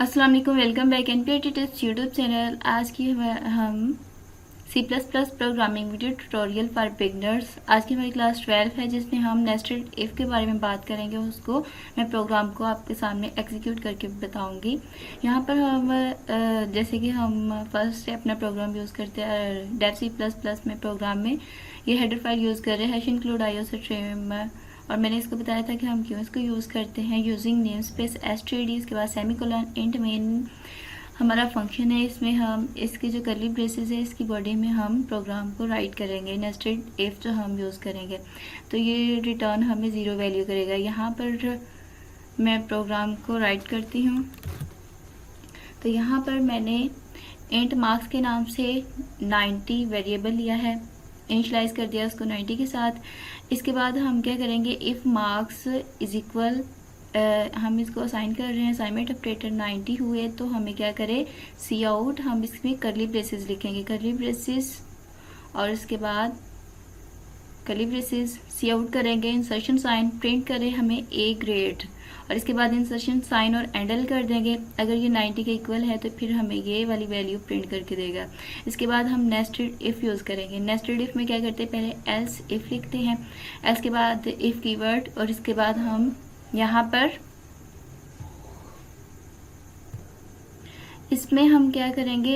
अस्सलाम वालेकुम, welcome back NPR tips YouTube channel. आज की हम C plus plus programming video tutorial for beginners. आज की हमारी क्लास 12 है जिसमें हम नेस्टेड इफ़ के बारे में बात करेंगे। उसको मैं प्रोग्राम को आपके सामने एग्जीक्यूट करके बताऊंगी। यहाँ पर हम जैसे कि हम फर्स्ट से अपना प्रोग्राम यूज़ करते हैं डेव सी प्लस प्लस में प्रोग्राम में ये हेडर फाइल यूज़ कर रहे हैं हैश इंक्लूड आईओस्ट्रीम। और मैंने इसको बताया था कि हम क्यों इसको यूज़ करते हैं यूजिंग नेम स्पेस एसटीडी, इसके बाद सेमीकोलन इंट मेन हमारा फंक्शन है। इसमें हम इसके जो कर्ली ब्रेसेस है इसकी बॉडी में हम प्रोग्राम को राइट करेंगे। नेस्टेड इफ जो हम यूज़ करेंगे तो ये रिटर्न हमें ज़ीरो वैल्यू करेगा। यहाँ पर मैं प्रोग्राम को राइट करती हूँ। तो यहाँ पर मैंने इंट मार्क्स के नाम से 90 वेरिएबल लिया है, इनिशलाइज कर दिया उसको 90 के साथ। इसके बाद हम क्या करेंगे, इफ़ मार्क्स इज इक्वल हम इसको असाइन कर रहे हैं असाइनमेंट ऑपरेटर 90 हुए तो हमें क्या करें, सी आउट, हम इसमें कर्ली ब्रेसेस लिखेंगे, कर्ली ब्रेसेस और इसके बाद कर्ली ब्रेसेस सी आउट करेंगे, इंसर्शन साइन प्रिंट करें हमें ए ग्रेड और इसके बाद इंसर्शन साइन और एंडल कर देंगे। अगर ये 90 के इक्वल है तो फिर हमें ये वाली वैल्यू प्रिंट करके देगा। इसके बाद हम नेस्टेड इफ़ यूज़ करेंगे। नेस्टेड इफ़ में क्या करते हैं, पहले एल्स इफ़ लिखते हैं, एल्स के बाद इफ़ कीवर्ड और इसके बाद हम यहाँ पर इसमें हम क्या करेंगे,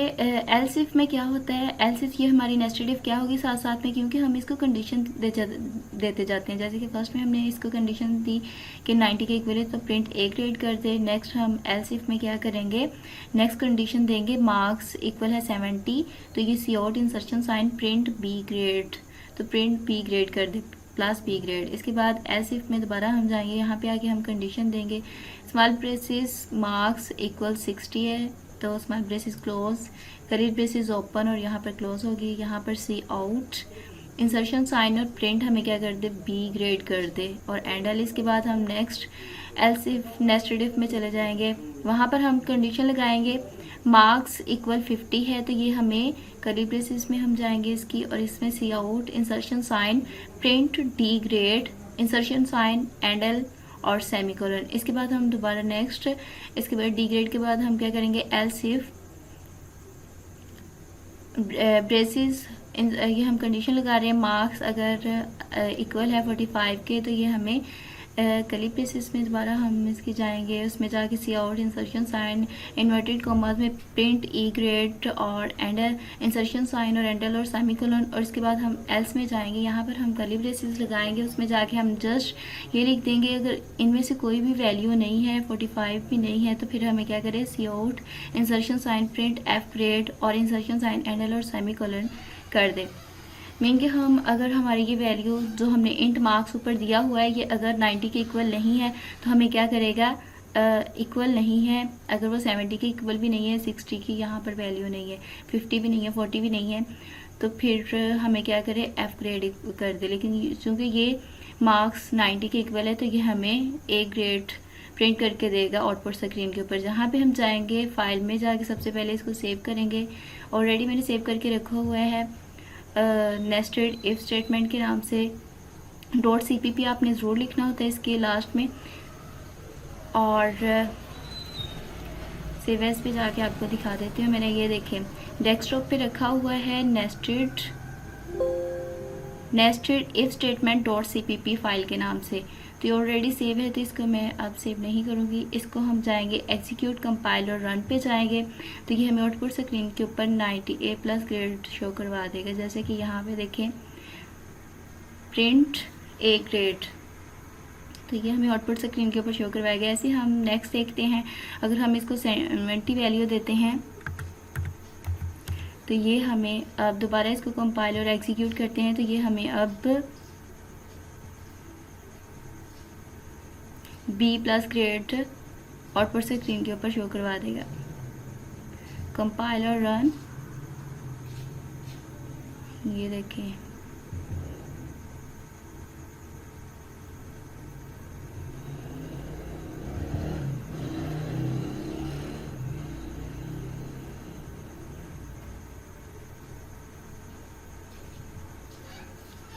एल्स इफ में क्या होता है, एल्स इफ ये हमारी नेस्टेड इफ क्या होगी साथ साथ में, क्योंकि हम इसको कंडीशन देते जाते हैं। जैसे कि फर्स्ट में हमने इसको कंडीशन दी कि 90 के इक्वल है तो प्रिंट ए ग्रेड कर दे। नेक्स्ट हम एल्स इफ में क्या करेंगे, नेक्स्ट कंडीशन देंगे मार्क्स इक्वल है 70 तो ये C out insertion sign print B grade, तो प्रिंट बी ग्रेड कर दे प्लस बी ग्रेड। इसके बाद एल्स इफ में दोबारा हम जाएंगे, यहाँ पे आके हम कंडीशन देंगे स्मॉल ब्रेसेस मार्क्स इक्वल 60 है तो small braces close, curly braces open और यहाँ पर क्लोज होगी। यहाँ पर सी आउट इंसर्शन साइन और प्रिंट हमें क्या कर दे, बी ग्रेड कर दे और एंडल। इसके बाद हम next else if nested if में चले जाएंगे, वहाँ पर हम कंडीशन लगाएंगे मार्क्स इक्वल 50 है तो ये हमें कर्ली ब्रेसेस में हम जाएंगे इसकी और इसमें C out insertion sign print D grade insertion sign endl और सेमीकोलन। इसके बाद हम दोबारा नेक्स्ट, इसके बाद डी ग्रेड के बाद हम क्या करेंगे, एल्स इफ ब्रेसेस ये हम कंडीशन लगा रहे हैं मार्क्स अगर इक्वल है 45 के तो ये हमें कर्ली ब्रेसेस में दोबारा हम इसकी जाएंगे, उसमें जाके C out insertion sign inverted commas में प्रिंट ई ग्रेड और एंडल इंसर्शन साइन और एंडल और सेमीकोलन और इसके बाद हम एल्स में जाएंगे। यहाँ पर हम कर्ली ब्रेसेस लगाएंगे, उसमें जाके हम जस्ट ये लिख देंगे अगर इनमें से कोई भी वैल्यू नहीं है 45 भी नहीं है तो फिर हमें क्या करें, C out insertion sign print F grade और इंसर्शन साइन एंडल और सेमीकोलन कर दे। मीन कि हम अगर हमारी ये वैल्यू जो हमने इंट मार्क्स ऊपर दिया हुआ है ये अगर 90 के इक्वल नहीं है तो हमें क्या करेगा, इक्वल नहीं है, अगर वो 70 के इक्वल भी नहीं है, 60 की यहाँ पर वैल्यू नहीं है, 50 भी नहीं है, 40 भी नहीं है तो फिर हमें क्या करें, एफ ग्रेड कर दे। लेकिन चूँकि ये मार्क्स 90 के इक्वल है तो ये हमें ए ग्रेड प्रिंट करके देगा आउटपुट स्क्रीन के ऊपर। जहाँ पे हम जाएंगे फाइल में जाके सबसे पहले इसको सेव करेंगे। ऑलरेडी मैंने सेव करके रखा हुआ है नेस्टेड इफ स्टेटमेंट के नाम से। .cpp आपने ज़रूर लिखना होता है इसके लास्ट में और सेव एज पे जाके आपको दिखा देती हूँ। मैंने ये देखें डेस्कटॉप पे रखा हुआ है nested if statement .cpp file के नाम से, तो ये ऑलरेडी सेव है तो इसको मैं अब सेव नहीं करूँगी। इसको हम जाएंगे एग्जीक्यूट कंपाइल और रन पे जाएंगे तो ये हमें आउटपुट स्क्रीन के ऊपर 90 ए प्लस ग्रेड शो करवा देगा। जैसे कि यहाँ पे देखें प्रिंट ए ग्रेड, तो ये हमें आउटपुट स्क्रीन के ऊपर शो करवाएगा। ऐसे हम नेक्स्ट देखते हैं, अगर हम इसको 70 वैल्यू देते हैं तो ये हमें अब दोबारा इसको कंपाइल और एग्जीक्यूट करते हैं तो ये हमें अब B plus grade output screen के ऊपर शो करवा देगा। कंपाइल और रन, ये देखें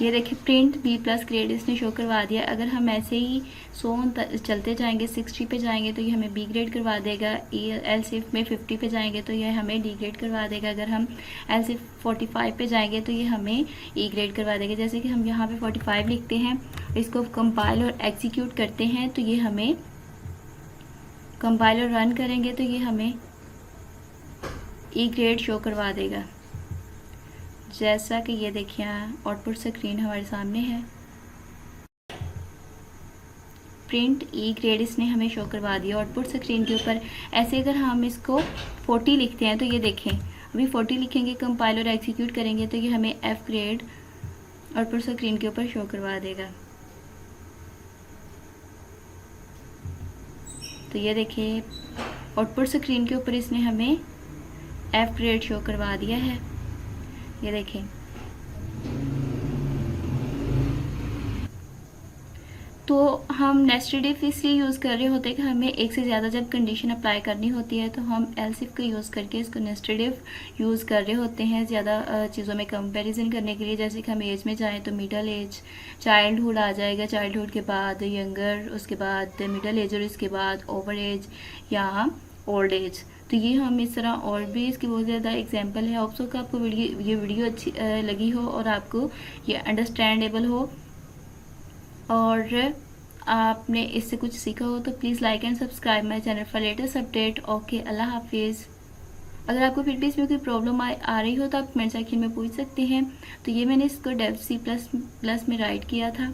ये देखिए प्रिंट बी प्लस ग्रेड इसने शो करवा दिया। अगर हम ऐसे ही 100 चलते जाएंगे 60 पे जाएंगे तो ये हमें बी ग्रेड करवा देगा। एलसीफ में 50 पे जाएंगे तो ये हमें डी ग्रेड करवा देगा। अगर हम एलसीफ 45 पे जाएंगे तो ये हमें ई ग्रेड करवा देगा। जैसे कि हम यहाँ पे 45 लिखते हैं, इसको कंपाइल और एग्जीक्यूट करते हैं तो ये हमें कंपाइल और रन करेंगे तो ये हमें ई ग्रेड शो करवा देगा। जैसा कि ये देखिए आउटपुट स्क्रीन हमारे सामने है, प्रिंट ई ग्रेड इसने हमें शो करवा दिया आउटपुट स्क्रीन के ऊपर। ऐसे अगर हम इसको 40 लिखते हैं तो ये देखें, अभी 40 लिखेंगे, कंपाइल और एग्जीक्यूट करेंगे तो ये हमें एफ ग्रेड आउटपुट स्क्रीन के ऊपर शो करवा देगा। तो ये देखिए आउटपुट स्क्रीन के ऊपर इसने हमें एफ ग्रेड शो करवा दिया है। ये देखें, तो हम नेस्टेड इफ इसलिए यूज़ कर रहे होते हैं कि हमें एक से ज़्यादा जब कंडीशन अप्लाई करनी होती है तो हम एल्स इफ का यूज़ करके इसको नेस्टेड इफ यूज़ कर रहे होते हैं ज़्यादा चीज़ों में कंपैरिजन करने के लिए। जैसे कि हम एज में जाएं तो मिडल एज, चाइल्डहुड आ जाएगा, चाइल्डहुड के बाद यंगर, उसके बाद मिडल एज और इसके बाद ओवर एज या ओल्ड एज। तो ये हम इस तरह और भी इसकी बहुत ज़्यादा एग्जांपल है। होप सो कि आपको ये वीडियो अच्छी लगी हो और आपको ये अंडरस्टैंडेबल हो और आपने इससे कुछ सीखा हो तो please like and subscribe my channel for latest update. Okay, अल्लाह हाफिज़। अगर आपको फिर भी इसमें कोई प्रॉब्लम आ रही हो तो आप कमेंट सेक्शन में पूछ सकते हैं। तो ये मैंने इसको डेव C++ में राइट किया था।